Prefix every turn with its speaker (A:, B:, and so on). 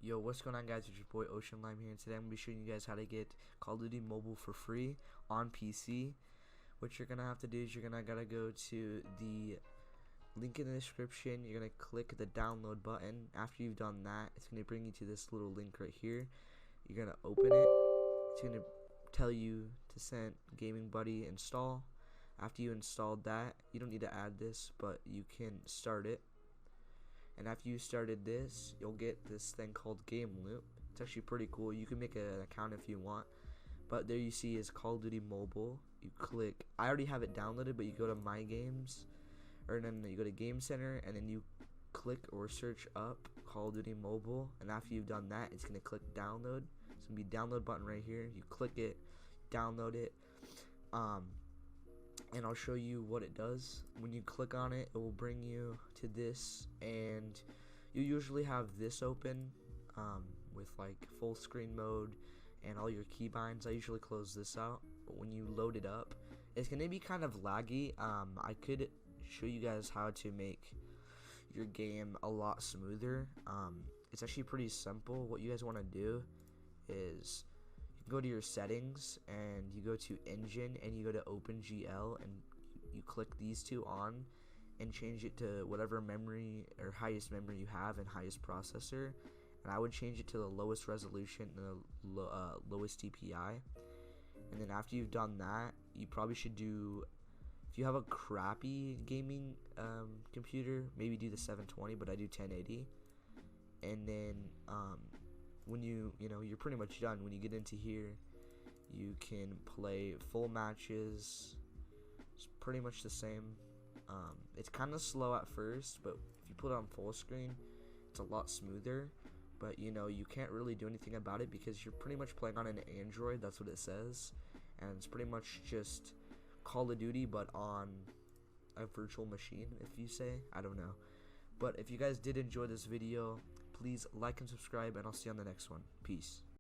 A: Yo, what's going on, guys? It's your boy Oceanlime here, and today I'm going to be showing you guys how to get Call of Duty Mobile for free on PC. What you're going to have to do is you're going to gotta go to the link in the description. You're going to click the download button. After you've done that, it's going to bring you to this little link right here. You're going to open it. It's going to tell you to send Gaming Buddy install. After you installed that, you don't need to add this, but you can start it. And after you started this, you'll get this thing called Game Loop. It's actually pretty cool. You can make an account if you want. But there you see is Call of Duty Mobile. You click, I already have it downloaded, but you go to My Games, or then you go to Game Center, and then you click or search up Call of Duty Mobile. And after you've done that, it's gonna click download. It's gonna be download button right here. You click it, download it. And I'll show you what it does. When you click on it, it will bring you to this, and you usually have this open with like full screen mode and all your keybinds. I usually close this out, but when you load it up, it's gonna be kind of laggy. I could show you guys how to make your game a lot smoother. It's actually pretty simple. What you guys want to do is go to your settings and you go to engine and you go to OpenGL and you click these two on and change it to whatever memory or highest memory you have and highest processor. And I would change it to the lowest resolution and the lowest DPI. And then after you've done that, you probably should do, if you have a crappy gaming computer, maybe do the 720, but I do 1080. And then when you're pretty much done. When you get into here, you can play full matches. It's pretty much the same. It's kind of slow at first, but if you put it on full screen, it's a lot smoother. But you can't really do anything about it because you're pretty much playing on an Android. That's what it says, and it's pretty much just Call of Duty but on a virtual machine, if you say. I don't know. But if you guys did enjoy this video, please like and subscribe, and I'll see you on the next one. Peace.